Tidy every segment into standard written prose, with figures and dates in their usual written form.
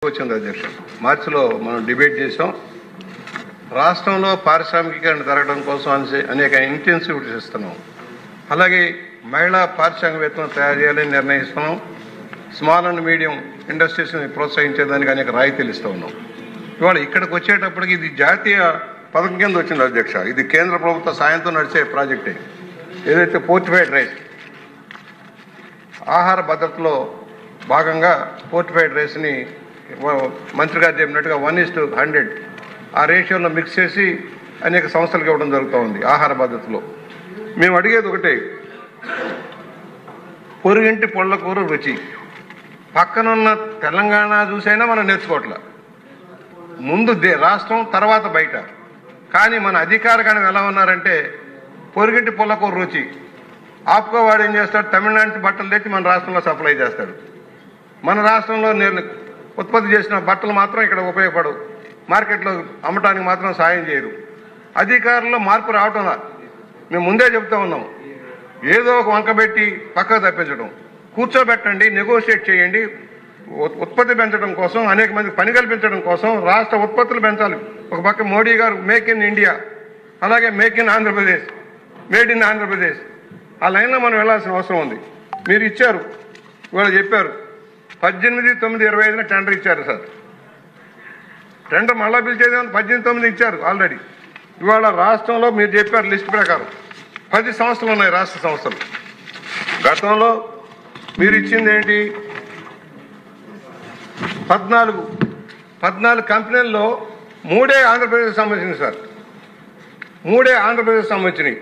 వచ్చింది అధ్యక్ష. మార్చిలో మనం డిబేట్ చేసాం. రాష్ట్రంలో పారిశ్రామికీకరణ జరగడం కోసం అనేక ఇంటెన్సివిటీస్ ఇస్తున్నాం. అలాగే మహిళా పారిశ్రామికవేత్తలను తయారు చేయాలని నిర్ణయిస్తున్నాం. స్మాల్ అండ్ మీడియం ఇండస్ట్రీస్ని ప్రోత్సహించేదానికి అనేక రాయితీలు ఇస్తూ ఉన్నాం. ఇవాళ ఇక్కడికి వచ్చేటప్పటికి ఇది జాతీయ పథకం కింద వచ్చింది అధ్యక్ష. ఇది కేంద్ర ప్రభుత్వ సాయంతో నడిచే ప్రాజెక్టే. ఏదైతే పోర్టిఫైడ్ రైస్ ఆహార భద్రతలో భాగంగా పోర్టిఫైడ్ రైస్ని మంత్రి గారు చెప్పినట్టుగా 1:100 ఆ రేషియోలో మిక్స్ చేసి అనేక సంస్థలకు ఇవ్వడం జరుగుతూ ఉంది. ఆహార భద్రతలో మేము అడిగేది ఒకటే, పొరుగింటి పొళ్ళకూర రుచి. పక్కనున్న తెలంగాణ చూసైనా మనం నేర్చుకోవట్లే. ముందు రాష్ట్రం, తర్వాత బయట. కానీ మన అధికారికంగా ఎలా ఉన్నారంటే పొరుగింటి పొల్లకూర రుచి. ఆప్కో వాడు ఏం చేస్తాడు, తమిళనాడు బట్టలు తెచ్చి మన రాష్ట్రంలో సప్లై చేస్తాడు. మన రాష్ట్రంలో ఉత్పత్తి చేసిన బట్టలు మాత్రం ఇక్కడ ఉపయోగపడవు, మార్కెట్లో అమ్మటానికి మాత్రం సాయం చేయరు. అధికారుల్లో మార్పు రావటంలా మేము ముందే చెప్తా ఉన్నాం. ఏదో ఒక వంక పెట్టి పక్కకు తప్పించడం, కూర్చోబెట్టండి, నెగోషియేట్ చేయండి. ఉత్పత్తి పెంచడం కోసం, అనేక మందికి పని కల్పించడం కోసం రాష్ట్ర ఉత్పత్తులు పెంచాలి. ఒక పక్క మోడీ గారు మేక్ ఇన్ ఇండియా, అలాగే make in Andhra Pradesh, made in Andhra Pradesh, ఆ లైన్లో మనం వెళ్లాల్సిన అవసరం ఉంది. మీరు ఇచ్చారు, ఇవాళ చెప్పారు 18/9/25 టెండర్ ఇచ్చారు సార్. టెండర్ మళ్ళా పిలిచేది 18/9 ఇచ్చారు ఆల్రెడీ. ఇవాళ రాష్ట్రంలో మీరు చెప్పారు లిస్ట్ ప్రకారం 10 సంస్థలు ఉన్నాయి, రాష్ట్ర సంస్థలు. గతంలో మీరు ఇచ్చింది ఏంటి, 14 కంపెనీల్లో 3 ఆంధ్రప్రదేశ్ సంబంధించినవి సార్. 3 ఆంధ్రప్రదేశ్ సంబంధించినవి.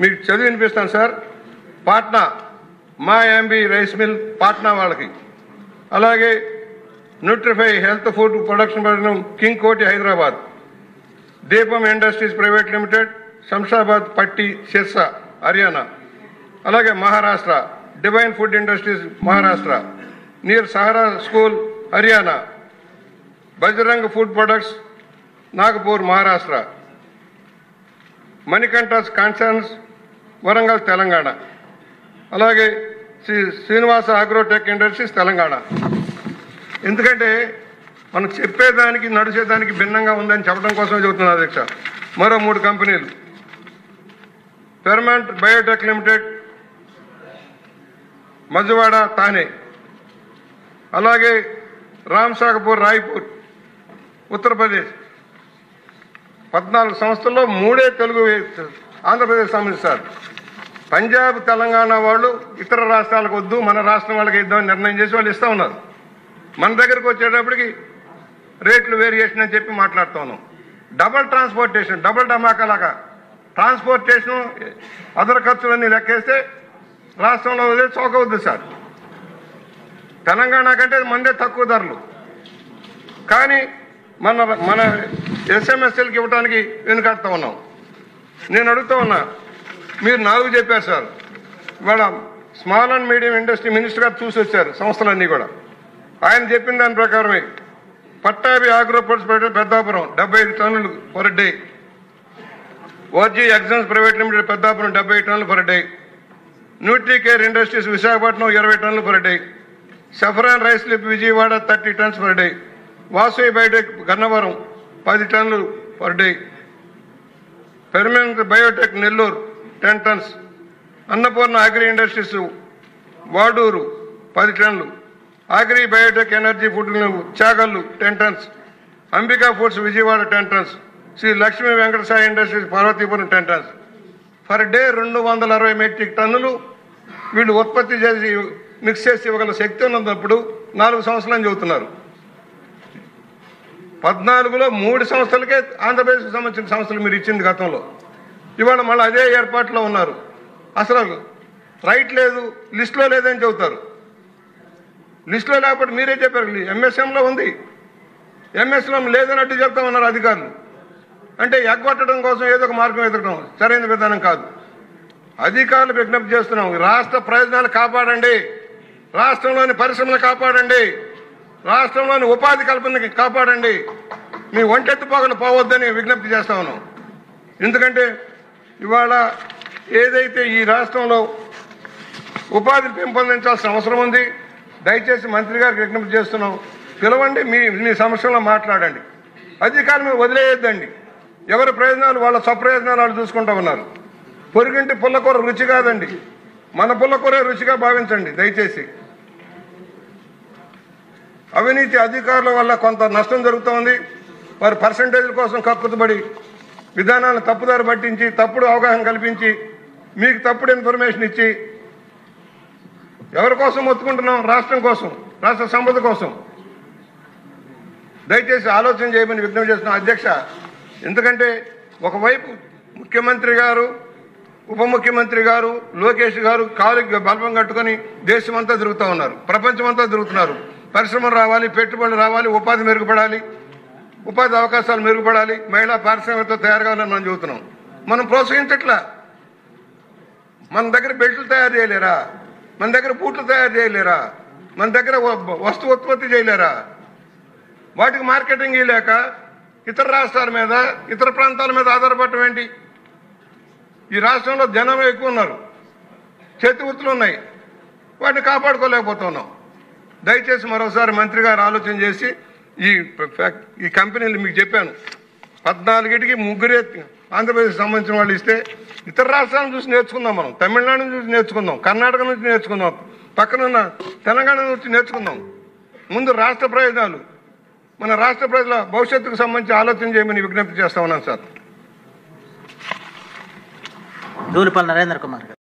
మీకు చదివి వినిపిస్తాను సార్. పాట్నా మా ఎంబీ రైస్ మిల్ పాట్నా వాళ్ళకి, అలాగే న్యూట్రిఫై హెల్త్ ఫుడ్ ప్రొడక్షన్ కింగ్ కోటి హైదరాబాద్, దీపం ఇండస్ట్రీస్ ప్రైవేట్ లిమిటెడ్ శంషాబాద్ పట్టి సిర్సా హర్యానా, అలాగే Maharashtra divine food industries Maharashtra, near Sahara school Haryana, Bajrang food products Nagpur Maharashtra, మణికంఠస్ కన్సర్న్స్ వరంగల్ తెలంగాణ, అలాగే శ్రీనివాస అగ్రోటెక్ ఇండస్ట్రీస్ తెలంగాణ. ఎందుకంటే మనం చెప్పేదానికి నడిచేదానికి భిన్నంగా ఉందని చెప్పడం కోసమే చెబుతున్నా అధ్యక్ష. మరో 3 కంపెనీలు, పెర్మంట్ బయోటెక్ లిమిటెడ్ మజువాడ తానే, అలాగే రామ్సాగపూర్ రాయ్పూర్ ఉత్తరప్రదేశ్. 14 సంస్థల్లో 3 తెలుగు ఆంధ్రప్రదేశ్ సంబంధించారు. పంజాబ్ తెలంగాణ వాళ్ళు ఇతర రాష్ట్రాలకు వద్దు, మన రాష్ట్రం వాళ్ళకి ఇద్దామని నిర్ణయం చేసి వాళ్ళు ఇస్తూ ఉన్నారు. మన దగ్గరకు వచ్చేటప్పటికి రేట్లు వేరియేషన్ అని చెప్పి మాట్లాడుతూ ఉన్నాం. డబల్ ట్రాన్స్పోర్టేషన్, డబల్ ధమాకాలాగా ట్రాన్స్పోర్టేషన్ అదర్ ఖర్చులన్నీ లెక్కేస్తే రాష్ట్రంలో వదిలే చౌకవద్దు సార్. తెలంగాణ కంటే మందే తక్కువ ధరలు, కానీ మన ఎస్ఎంఎస్ఎల్కి ఇవ్వడానికి వెనుకాడుతూ ఉన్నాం. నేను అడుగుతూ ఉన్నా, మీరు 4 చెప్పారు సార్. ఇవాళ small and medium industry minister గారు చూసి వచ్చారు సంస్థలన్నీ కూడా. ఆయన చెప్పిన దాని ప్రకారమే పట్టాభి ఆగ్రో ప్రొడక్ట్స్ పెద్దాపురం 75 టన్నులు పర్ డే, ఓజీ ఎగ్జామ్స్ ప్రైవేట్ లిమిటెడ్ పెద్దాపురం 75 టన్నులు per day, nutri care industries Visakhapatnam 20 టన్నులు పర్ డే, సఫరాన్ రైస్ లిప్ Vijayawada 30 tons per day, Vasavi biotech Gannavaram 10 టన్నులు per day, permanent biotech Nellore 10 tons, Annapurna agri industries Vaduru 10 టన్నులు, agri biotech energy food Chagallu 10 tons, Ambika foods Vijayawada 10 tons, Sri Lakshmi Venkatasai industries Parvathipuram 10 tons. Per day 260 metric టన్నులు వీళ్ళు ఉత్పత్తి చేసి mix చేసి ఇవ్వగల శక్తి ఉన్నప్పుడు 4 సంవత్సరాలని చెబుతున్నారు. 14లో 3 సంస్థలకే ఆంధ్రప్రదేశ్కి సంబంధించిన సంస్థలు మీరు ఇచ్చింది గతంలో. ఇవాళ మళ్ళీ అదే ఏర్పాట్లో ఉన్నారు. అసలు రైట్ లేదు, లిస్టులో లేదని చెబుతారు. లిస్టులో లేకపోతే మీరే చెప్పారు ఎంఎస్ఎంలో ఉంది, ఎంఎస్లో లేదన్నట్టు చెప్తా ఉన్నారు అధికారులు. అంటే ఎగ్గొట్టడం కోసం ఏదో ఒక మార్గం ఎదగడం సరైన విధానం కాదు. అధికారులు విజ్ఞప్తి చేస్తున్నాం, రాష్ట్ర ప్రయోజనాలు కాపాడండి, రాష్ట్రంలోని పరిశ్రమలు కాపాడండి, రాష్ట్రంలోని ఉపాధి కల్పనకి కాపాడండి, మీ ఒంటెత్తు పోవద్దని విజ్ఞప్తి చేస్తా ఉన్నాం. ఎందుకంటే ఇవాళ ఏదైతే ఈ రాష్ట్రంలో ఉపాధి పెంపొందించాల్సిన అవసరం ఉంది. దయచేసి మంత్రి గారికి విజ్ఞప్తి చేస్తున్నాం, పిలవండి, మీ సమస్యలో మాట్లాడండి. అధికారులు మీరు వదిలేయొద్దండి. ఎవరి ప్రయోజనాలు వాళ్ళ స్వప్రయోజనాలు వాళ్ళు చూసుకుంటూ ఉన్నారు. పొరుగింటి పుల్లకూర రుచి కాదండి, మన పుల్లకూరే రుచిగా భావించండి దయచేసి. అవినీతి అధికారుల వల్ల కొంత నష్టం జరుగుతోంది. వారు పర్సంటేజ్ల కోసం కక్కుతుబడి విధానాలను తప్పుదారి పట్టించి, తప్పుడు అవగాహన కల్పించి, మీకు తప్పుడు ఇన్ఫర్మేషన్ ఇచ్చి, ఎవరి కోసం ఒత్తుకుంటున్నాం? రాష్ట్రం కోసం, రాష్ట్ర సంపద కోసం. దయచేసి ఆలోచన చేయమని విజ్ఞప్తి చేస్తున్నాం అధ్యక్ష. ఎందుకంటే ఒకవైపు ముఖ్యమంత్రి గారు, ఉప ముఖ్యమంత్రి గారు, లోకేష్ గారు కాలుకి బల్బం కట్టుకొని దేశమంతా తిరుగుతూ ఉన్నారు, ప్రపంచమంతా తిరుగుతున్నారు. పరిశ్రమలు రావాలి, పెట్టుబడులు రావాలి, ఉపాధి మెరుగుపడాలి, ఉపాధి అవకాశాలు మెరుగుపడాలి, మహిళా పారిశ్రామికతో తయారు కావాలని మనం చెబుతున్నాం. మనం ప్రోత్సహించట్లా. మన దగ్గర బెల్ట్లు తయారు చేయలేరా? మన దగ్గర బూట్లు తయారు చేయలేరా? మన దగ్గర వస్తు ఉత్పత్తి చేయలేరా? వాటికి మార్కెటింగ్ ఇవ్వలేక ఇతర రాష్ట్రాల మీద, ఇతర ప్రాంతాల మీద ఆధారపడటం ఏంటి? ఈ రాష్ట్రంలో జనం ఎక్కువ ఉన్నారు, చేతి వృత్తులు ఉన్నాయి, వాటిని కాపాడుకోలేకపోతున్నాం. దయచేసి మరోసారి మంత్రి గారు ఆలోచన చేసి ఈ కంపెనీలు మీకు చెప్పాను 14కి ముగ్గురే ఆంధ్రప్రదేశ్ సంబంధించిన వాళ్ళు ఇస్తే ఇతర రాష్ట్రాలను చూసి నేర్చుకుందాం. మనం తమిళనాడు నుంచి నేర్చుకుందాం, కర్ణాటక నుంచి నేర్చుకుందాం, పక్కనున్న తెలంగాణ నుంచి నేర్చుకుందాం. ముందు రాష్ట్ర ప్రయోజనాలు, మన రాష్ట్ర ప్రజల భవిష్యత్తుకు సంబంధించి ఆలోచన చేయమని విజ్ఞప్తి చేస్తా ఉన్నాను సార్. దూలిపల్లి నరేంద్ర కుమార్.